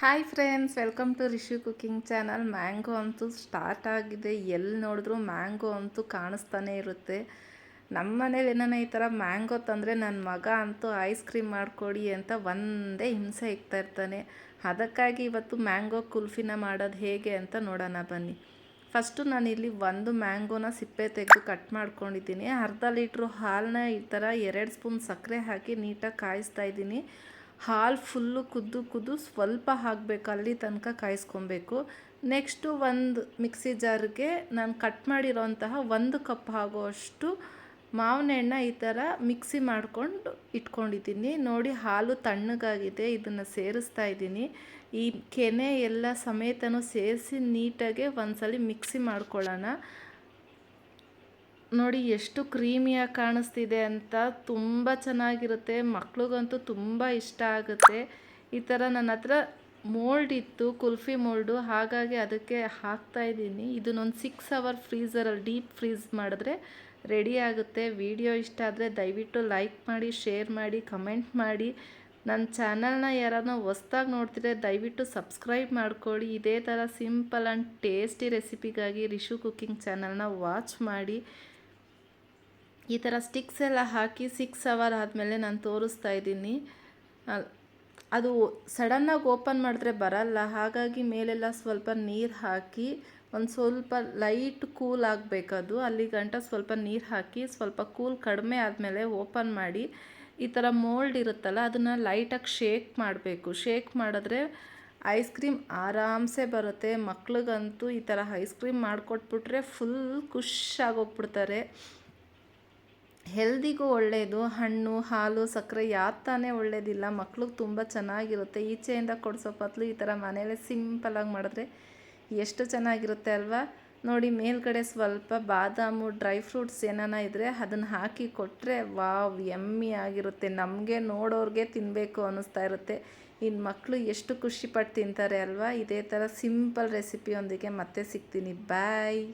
Hi friends, welcome to Rishu cooking channel. Mango ಅಂತೂ start ಆಗಿದೆ. ಎಲ್ಲಿ ನೋಡಿದ್ರೂ ಮ್ಯಾಂಗೋ ಅಂತೂ ಕಾಣಿಸ್ತಾನೆ ಇರುತ್ತೆ. ನಮ್ಮ ಮನೇಲಿ ಏನಾನ ಈ ಥರ ಮ್ಯಾಂಗೋ ತಂದರೆ ನನ್ನ ಮಗ ಅಂತೂ ಐಸ್ ಕ್ರೀಮ್ ಮಾಡಿಕೊಡಿ ಅಂತ ಒಂದೇ ಹಿಂಸೆ ಇಕ್ತಾ ಇರ್ತಾನೆ. ಅದಕ್ಕಾಗಿ ಇವತ್ತು ಮ್ಯಾಂಗೋ ಕುಲ್ಫಿನ ಮಾಡೋದು ಹೇಗೆ ಅಂತ ನೋಡೋಣ ಬನ್ನಿ. ಫಸ್ಟು ನಾನಿಲ್ಲಿ ಒಂದು ಮ್ಯಾಂಗೋನ ಸಿಪ್ಪೆ ತೆಗೆದು ಕಟ್ ಮಾಡ್ಕೊಂಡಿದ್ದೀನಿ. ಅರ್ಧ ಲೀಟ್ರು ಹಾಲನ್ನ ಈ ಥರ 2 ಸ್ಪೂನ್ ಸಕ್ಕರೆ ಹಾಕಿ ನೀಟಾಗಿ ಕಾಯಿಸ್ತಾ ಇದ್ದೀನಿ. ಹಾಲು ಫುಲ್ಲು ಕುದ್ದು ಸ್ವಲ್ಪ ಹಾಕಬೇಕು, ಅಲ್ಲಿ ತನಕ ಕಾಯಿಸ್ಕೊಬೇಕು. ನೆಕ್ಸ್ಟು ಒಂದು ಮಿಕ್ಸಿ ಜಾರ್ಗೆ ನಾನು ಕಟ್ ಮಾಡಿರೋಂತಹ 1 ಕಪ್ ಆಗುವಷ್ಟು ಮಾವಿನ ಎಣ್ಣೆ ಈ ಥರ ಮಿಕ್ಸಿ ಮಾಡ್ಕೊಂಡು ಇಟ್ಕೊಂಡಿದ್ದೀನಿ. ನೋಡಿ, ಹಾಲು ತಣ್ಣಗಾಗಿದೆ. ಇದನ್ನು ಸೇರಿಸ್ತಾ ಇದ್ದೀನಿ. ಈ ಕೆನೆ ಎಲ್ಲ ಸಮೇತನೂ ಸೇರಿಸಿ ನೀಟಾಗಿ ಒಂದ್ಸಲ ಮಿಕ್ಸಿ ಮಾಡ್ಕೊಳ್ಳೋಣ. ನೋಡಿ ಎಷ್ಟು ಕ್ರೀಮಿಯಾಗಿ ಕಾಣಿಸ್ತಿದೆ ಅಂತ. ತುಂಬ ಚೆನ್ನಾಗಿರುತ್ತೆ, ಮಕ್ಳಿಗಂತೂ ತುಂಬ ಇಷ್ಟ ಆಗುತ್ತೆ. ಈ ಥರ ನನ್ನ ಹತ್ರ ಮೋಲ್ಡ್ ಇತ್ತು, ಕುಲ್ಫಿ ಮೋಲ್ಡು, ಹಾಗಾಗಿ ಅದಕ್ಕೆ ಹಾಕ್ತಾಯಿದ್ದೀನಿ. ಇದನ್ನೊಂದು 6 ಅವರ್ ಫ್ರೀಝರಲ್ಲಿ ಡೀಪ್ ಫ್ರೀಝ್ ಮಾಡಿದ್ರೆ ರೆಡಿ ಆಗುತ್ತೆ. ವಿಡಿಯೋ ಇಷ್ಟ ಆದರೆ ದಯವಿಟ್ಟು ಲೈಕ್ ಮಾಡಿ, ಶೇರ್ ಮಾಡಿ, ಕಮೆಂಟ್ ಮಾಡಿ. ನನ್ನ ಚಾನಲ್ನ ಯಾರನ್ನ ಹೊಸ್ದಾಗಿ ನೋಡ್ತಿದ್ರೆ ದಯವಿಟ್ಟು ಸಬ್ಸ್ಕ್ರೈಬ್ ಮಾಡ್ಕೊಳ್ಳಿ. ಇದೇ ಥರ ಸಿಂಪಲ್ ಆ್ಯಂಡ್ ಟೇಸ್ಟಿ ರೆಸಿಪಿಗಾಗಿ ರಿಷು ಕುಕಿಂಗ್ ಚಾನಲ್ನ ವಾಚ್ ಮಾಡಿ. ಈ ಥರ ಸ್ಟಿಕ್ಸ್ ಎಲ್ಲ ಹಾಕಿ 6 ಅವರ್ ಆದಮೇಲೆ ನಾನು ತೋರಿಸ್ತಾ ಇದ್ದೀನಿ. ಅದು ಸಡನ್ನಾಗಿ ಓಪನ್ ಮಾಡಿದ್ರೆ ಬರಲ್ಲ, ಹಾಗಾಗಿ ಮೇಲೆಲ್ಲ ಸ್ವಲ್ಪ ನೀರು ಹಾಕಿ ಒಂದು ಸ್ವಲ್ಪ ಲೈಟ್ ಕೂಲ್ ಆಗಬೇಕದು, ಅಲ್ಲಿ ಗಂಟ ಸ್ವಲ್ಪ ನೀರು ಹಾಕಿ ಸ್ವಲ್ಪ ಕೂಲ್ ಕಡಿಮೆ ಆದಮೇಲೆ ಓಪನ್ ಮಾಡಿ ಈ ಥರ ಮೋಲ್ಡ್ ಇರುತ್ತಲ್ಲ ಅದನ್ನು ಲೈಟಾಗಿ ಶೇಕ್ ಮಾಡಬೇಕು. ಶೇಕ್ ಮಾಡಿದ್ರೆ ಐಸ್ ಕ್ರೀಮ್ ಆರಾಮ್ಸೆ ಬರುತ್ತೆ. ಮಕ್ಳಿಗಂತೂ ಈ ಥರ ಐಸ್ ಕ್ರೀಮ್ ಮಾಡಿಕೊಟ್ಬಿಟ್ರೆ ಫುಲ್ ಖುಷಿಯಾಗೋಗ್ಬಿಡ್ತಾರೆ. ಹೆಲ್ದಿಗೂ ಒಳ್ಳೆಯದು. ಹಣ್ಣು, ಹಾಲು, ಸಕ್ಕರೆ ಯಾವ್ದು ತಾನೇ ಒಳ್ಳೆಯದಿಲ್ಲ. ಮಕ್ಳಿಗೆ ತುಂಬ ಚೆನ್ನಾಗಿರುತ್ತೆ. ಈಚೆಯಿಂದ ಕೊಡಿಸೋ ಬದಲು ಈ ಥರ ಮನೇಲೆ ಸಿಂಪಲಾಗಿ ಮಾಡಿದ್ರೆ ಎಷ್ಟು ಚೆನ್ನಾಗಿರುತ್ತೆ ಅಲ್ವಾ. ನೋಡಿ, ಮೇಲ್ಗಡೆ ಸ್ವಲ್ಪ ಬಾದಾಮು, ಡ್ರೈ ಫ್ರೂಟ್ಸ್ ಏನಾನ ಇದ್ದರೆ ಅದನ್ನು ಹಾಕಿ ಕೊಟ್ಟರೆ ವಾವ್, ಯಮ್ಮಿ ಆಗಿರುತ್ತೆ. ನಮಗೆ ನೋಡೋರಿಗೆ ತಿನ್ನಬೇಕು ಅನ್ನಿಸ್ತಾ ಇರುತ್ತೆ. ಇನ್ನು ಮಕ್ಕಳು ಎಷ್ಟು ಖುಷಿಪಟ್ಟು ತಿಂತಾರೆ ಅಲ್ವಾ. ಇದೇ ಥರ ಸಿಂಪಲ್ ರೆಸಿಪಿಯೊಂದಿಗೆ ಮತ್ತೆ ಸಿಗ್ತೀನಿ. ಬಾಯ್.